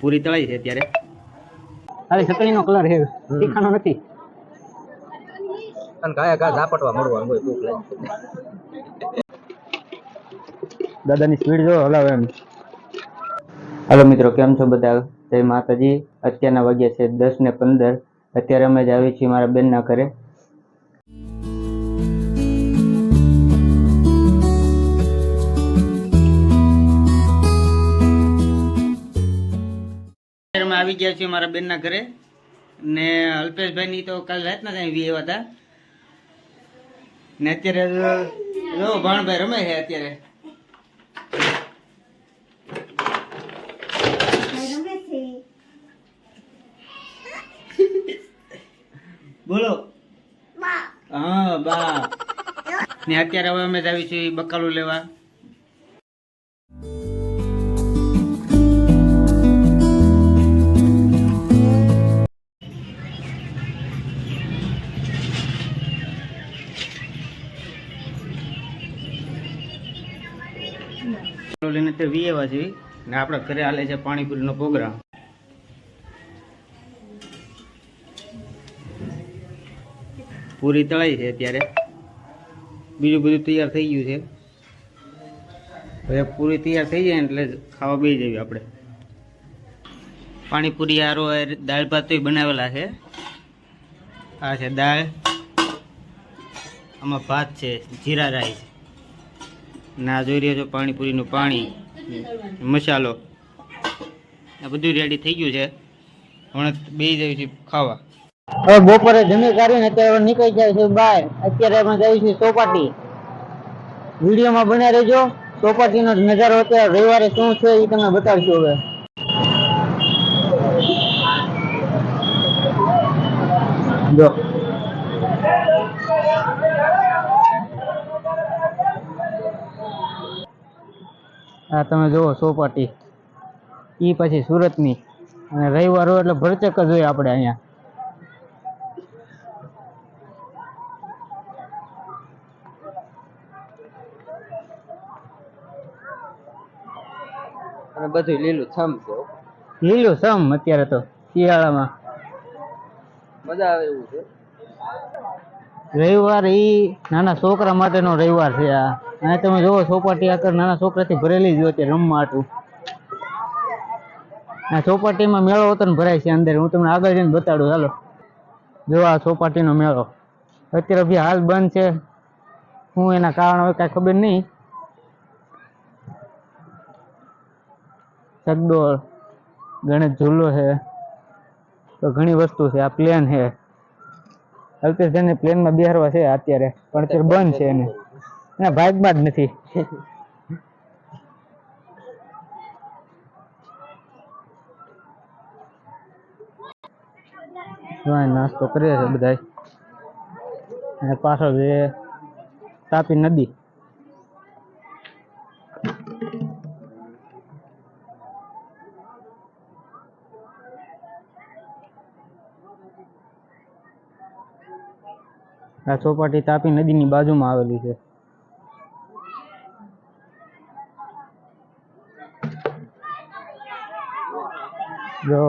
પૂરી તળાઈ છે અત્યારે. ખાલી ચટણીનો કલર છે, તીખાનો નથી. અને ગાયા ગા ઝાપટવા મળવાનું હોય ભૂખ લાગી. દાદાની સ્પીડ જો હલાવે એમ. હાલો મિત્રો, કેમ છો બધા? જય માતાજી. અત્યારના વાગ્યા છે 10:15. અત્યારે અમે જ આવી છીએ મારા બેનના ઘરે. અમે આવી ગયા છીએ મારા બેનના ઘરે ને અલ્પેશભાઈ ની તો કાલ રાતના જ આવી આવ્યા હતા ને અત્યારે જો ભાણભાઈ રમે છે અત્યારે. બોલો. હા બા. ને અત્યારે હવે અમે જ આવી છીએ બકાલું લેવા. લઈને તે વીએવા છે ને આપણા ઘરે હાલે છે પાણીપુરીનો પ્રોગ્રામ. પૂરી તળાઈ છે અત્યારે, બીજું બધું તૈયાર થઈ ગયું છે. હવે પૂરી તૈયાર થઈ જાય એટલે ખાવા બેસી જઈએ આપણે. પાણીપુરી હારો દાળ ભાત બનાવેલા છે. આ છે દાળ, આમાં ભાત છે, જીરા રાઈસ ના જોઈ રહ્યો છો પાણીપુરીનું પાણી, મસાલો આ બધું રેડી થઈ ગયું છે. હમણાં બેસી જઈએ છીએ ખાવા. હવે બપોરે જમી કાઢીને અત્યારે નીકળી જાય છે બહાર. અત્યારે અમે જઈએ છીએ ચોપાટી. વિડીયોમાં બન્યા રહેજો. ચોપાટીનો નજારો અત્યારે રવિવારે શું છે એ તમને બતાવશું. હવે જો આ તમે જુઓ ચોપાટી, ઈ પછી સુરતની. અને રવિવાર હોય એટલે ભરચક જ હોય આપણે અહીંયા. અને બધું લીલું છમ છે. લીલું સમ અત્યારે તો શિયાળામાં મજા આવે એવું છે. રવિવાર ઈ નાના છોકરા માટેનો રવિવાર છે આ. અને તમે જોવો ચોપાટી આગળ નાના છોકરાથી ભરેલી જ હોય તે રમવા હાટું. આ ચોપાટીમાં મેળો વતન ભરાય છે અંદર. હું તમને આગળ જઈને બતાડું. ચાલો જો આ ચોપાટીનો મેળો અત્યારે બી હાલ બંધ છે. હું એના કારણ હોય કાંઈ ખબર નહીં. ચકડોળ, ગણેશ ઝૂલો છે, તો ઘણી વસ્તુ છે. આ પ્લેન છે. અલ્પેશભાઈને પ્લેનમાં બેહારવા છે અત્યારે, પણ અત્યારે બંધ છે. એના ભાગમાં જ નથી. નાસ્તો કરે છે બધા. અને પાછળ છે તાપી નદી. આ ચોપાટી તાપી નદીની બાજુમાં આવેલી છે. જો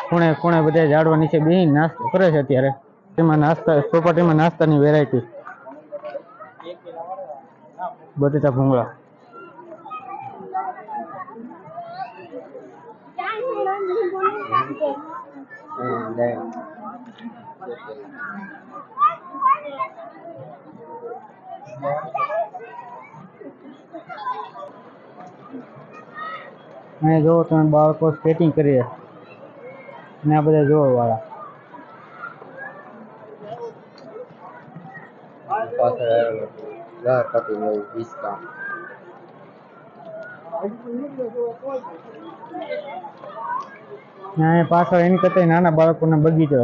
ખૂણે ખૂણે બધા ઝાડવા નીચે બેસીને નાસ્તો કરે છે અત્યારે. તેમાં નાસ્તા, ચોપાટીમાં નાસ્તાની વેરાયટી બટેટા ભૂંગળા. અહીંયા જોવો તમે બાળકો સ્કેટિંગ કરીએ ને આ બધા જોવા વાળા. પાછળ ગાર કાપી હોય હિસકા. અહીંયા પાછળ એની કરતા નાના બાળકોનો બગીચો,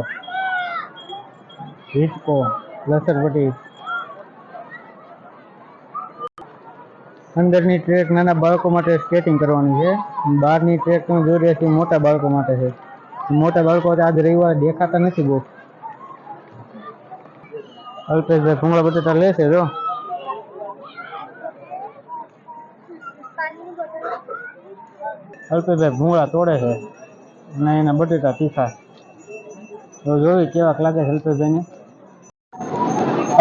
હિચકો, લસરપટ્ટી. અંદરની ટ્રેક નાના બાળકો માટે સ્કેટિંગ કરવાની છે. બહારની ટ્રેક તમે જોઈ રહ્યા છો મોટા બાળકો માટે છે. મોટા બાળકો આજ રવિવારે દેખાતા નથી બહુ. અલ્પેશભાઈ ભૂંગળા બટેટા લેશે. જો અલ્પેશભાઈ ભૂંગળા તોડે છે. અને એના બટેટા તીખા. તો જોઈ કેવાક લાગે છે અલ્પેશભાઈને.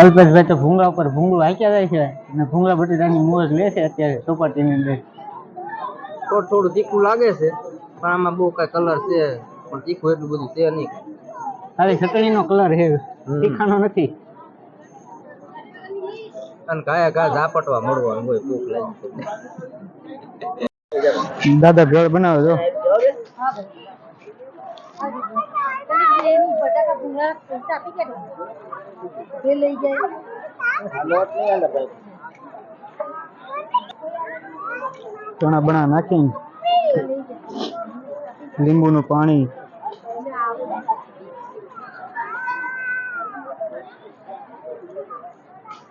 અલ્પેશભાઈ તો ભૂંગળા ઉપર ભૂંગળું હાંક્યા જાય છે અને ભૂંગળા બટેટાની મોજ લે છે અત્યારે ચોપાટીની અંદર. થોડું થોડું તીખું લાગે છે પણ આમાં બહુ કઈ કલર છે પણ તીખું એટલું બધું છે નહીં. ખાલી ચટણીનો કલર છે, તીખાનો નથી. અને ગાયા ઘા ઝાપટવા મળવાનું હોય ભૂખ લાગી. દાદા ભેળ બનાવે જો. ચણા બના નાખીને લીંબુનું પાણી.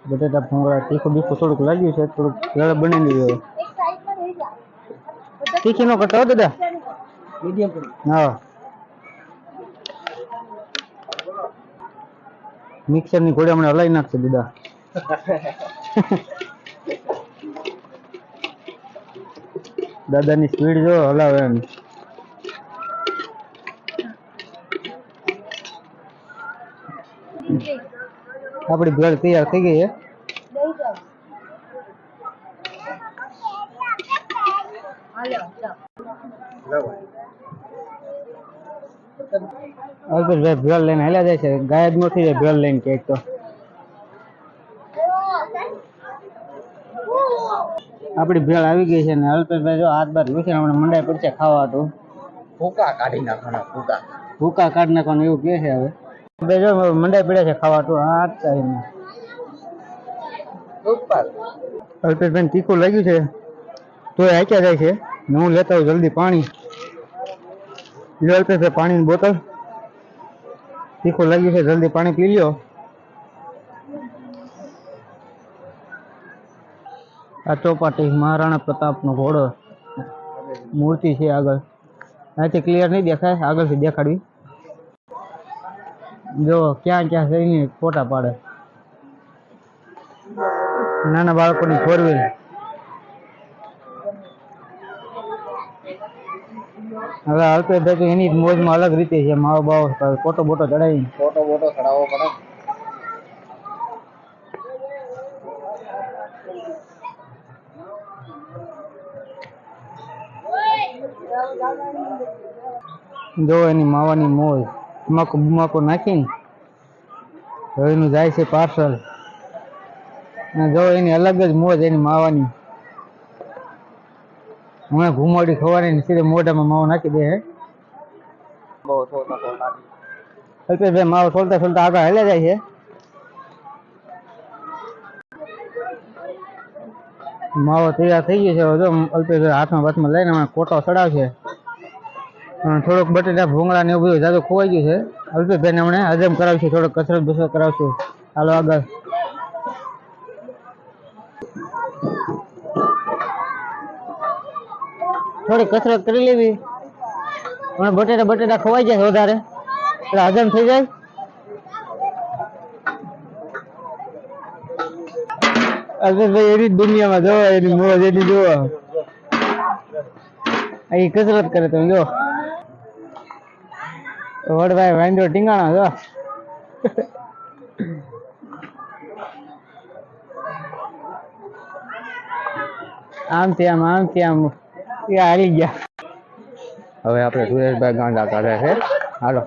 બટેટા ભૂંગળા તીખું બીખું થોડુંક લાગ્યું છે, થોડુંક ભેળ બનાવી દીધું. તીખી નો કરતા હો દાદા, મીડિયમ. હા, મિક્સર ની ઘોડે હમણાં હલાવી નાખશે દાદા. દાદાની સ્પીડ જો હલાવે એમ. આપણી ભેળ તૈયાર થઈ ગઈ છે. અલ્પેશભાઈ ભેળ લઈને હાલ્યા જાય છે. ગાય જ નથી જાય ભેળ લઈને ક્યાંક. તો આપણી ભેળ આવી ગઈ છે ને અલ્પેશભાઈ જો હાથ બાર લૂછીને હમણાં મંડાઈ પડશે ખાવા. તો ભૂકા કાઢી નાખવાના, ભૂકા ભૂકા કાઢી નાખવાનું એવું કહે છે. હવે બે જો મંડાઈ પડ્યા છે ખાવા. તો હાથ ચાલીને ઉપર અલ્પેશભાઈ તીખું લાગ્યું છે તો એ હાંક્યા જાય છે. હું લેતા હોઉં જલ્દી પાણી. લો અલ્પેશભાઈ પાણીની બોટલ. તીખું લાગ્યું છે, જલ્દી પાણી પી લ્યો. આ ચોપાટી મહારાણા પ્રતાપનો ઘોડો મૂર્તિ છે આગળ. અહીંથી ક્લિયર નહીં દેખાય, આગળથી દેખાડવી. જો ક્યાં ક્યાં જઈને ફોટા પાડે. નાના બાળકોની 4 વ્હીલ. હવે અલ્પેશભાઈ તો એની મોજમાં અલગ રીતે છે. માવો બાવો ફોટો બોટો ચડાવી ફોટો બોટો ચડાવવો પડે. જો એની માવાની મોજ. તમાકુ બમાકુ નાખીને હવે એનું જાય છે પાર્સલ. અને જો એની અલગ જ મોજ એની માવાની. હું ઘુમાડી ખવાની સીધે મોઢામાં માવો નાખી દે. અલ્પેશભાઈ માવો છોલતા છોલતા આગળ હાલ્યા જાય છે. માવો તૈયાર થઈ ગયો છે. જો અલ્પેશભાઈ હાથમાં લઈને હમણાં કોટો ચડાવશે. થોડોક બટેટા ભૂંગળા ને એવું બધું જાજુ ખોવાઈ ગયું છે. અલ્પેશભાઈને હમણાં હજમ કરાવશે, થોડોક કસરત બસરત કરાવશું. હાલો આગળ. થોડી કસરત કરી લેવી. હમણાં બટેટા ખવાઈ જાય વધારે એટલે હજમ થઈ જાય. અલ્પેશભાઈ એની દુનિયામાં જો એની મોજ એની જો અહીં કસરત કરે. તમે જો વડભાઈ વાંદરો ટીંગાણા જો. આમથી આમ એ હારી ગયા. હવે આપણે સુરેશભાઈ ગાંડા કાઢે છે. હાલો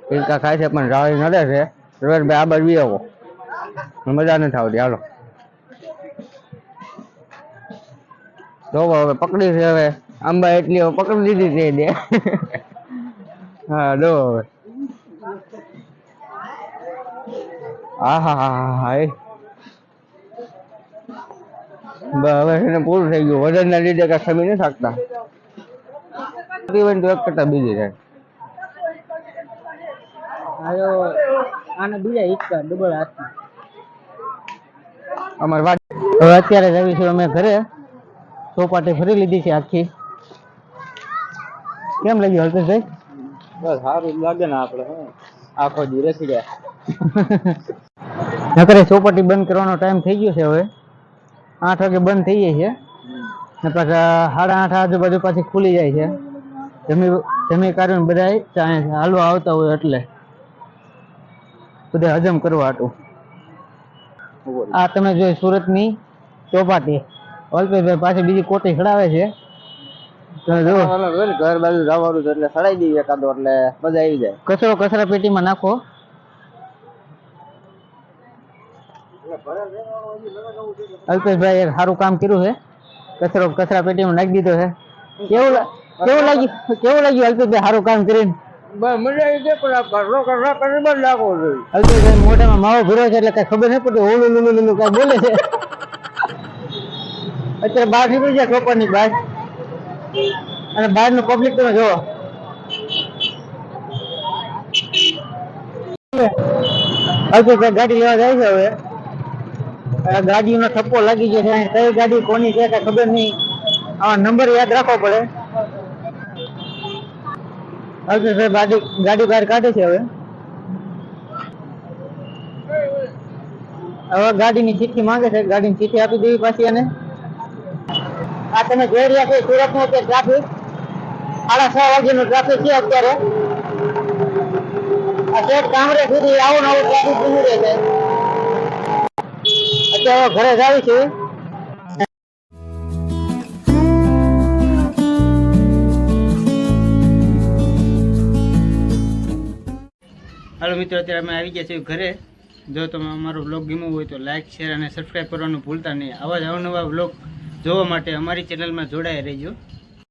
પિલકા ખાય છે પણ રાળી નડે છે. સુરેશભાઈ આ બાજુ આવો, મજા નથી આવતી. હાલો જોવો હવે પકડી છે. હવે આંબા એટલી હવે પકડી દીધી છે. હા જો હવે હા હા હા હા હવે એને પૂરું થઈ ગયું. વજન ના લીધે કઈ ખમી નથી શકતા. તો એક કરતા બીજી જાય. આને બીજા હિચકા ડબલ હાથમાં. અમારી વાત હવે અત્યારે જવી છે અમે ઘરે. ચોપાટી ફરી લીધી છે આખી. કેમ લાગ્યું અલ્પેશભાઈ? બસ સારું લાગે ને. આપણે આખો દી રેસી ગયા. નકરે ચોપાટી બંધ કરવાનો ટાઈમ થઈ ગયો છે. હવે 8 વાગે બંધ થઈ જાય છે. ને પાછા 8:30 આજુબાજુ પાછી ખુલી જાય છે. જમી કાઢીને બધા હાલવા આવતા હોય એટલે બધા હજમ કરવા હાટું. આ તમે જોઈ સુરતની ચોપાટી. અલ્પેશભાઈ પાછી બીજી કોટી ચડાવે છે. તમે જો ઘર બાજુ જવાનું છે એટલે સડાઈ દઈએ એકાદો એટલે મજા આવી જાય. કચરો કચરા પેટીમાં નાખો. અલ્પેશભાઈ એક સારું કામ કર્યું છે. કચરો કચરા પેટીમાં નાખી દીધો છે. કેવું લાગ્યું અલ્પેશભાઈ સારું કામ કરીને? મજા આવી જાય પણ આ ઘરનો કચરા કરી બંધ નાખવો જોઈએ. અલ્પેશભાઈ મોઢામાં માવો ભર્યો છે એટલે કઈ ખબર નહીં પડતી. ઓલું કઈ બોલે છે. અત્યારે બહાર નીકળી જાય ચોપરની બહાર અને બહારનું પબ્લિક તમે જોવો. અલ્પેશભાઈ ગાડી લેવા જાય છે. હવે ગાડીનો થપ્પો લાગી ગયો છે. કઈ ગાડી કોની છે કઈ ખબર નહીં. આવા નંબર યાદ રાખવો પડે. અલ્પેશભાઈ ગાડી બહાર કાઢે છે. હવે ગાડીની ચિઠ્ઠી માંગે છે. ગાડીની ચિઠ્ઠી આપી દેવી પાછી. અને આ તમે જોઈ રહ્યા છો સુરત નું ટ્રાફિક. 6:30 વાગ્યાનું ટ્રાફિક છે અત્યારે. આ શેઠ કામરે સુધી આવું નવું ટ્રાફિક બની રહે છે. અત્યારે ઘરે જ આવી છે. હાલો મિત્રો, અત્યારે અમે આવી ગયા છીએ ઘરે. જો તમે અમારો વ્લોગ ગમ્યો હોય તો લાઇક, શેર અને સબસ્ક્રાઈબ કરવાનું ભૂલતા નહીં. આવા જ અવનવા વ્લોગ જોવા માટે અમારી ચેનલમાં જોડાયા રહેજો.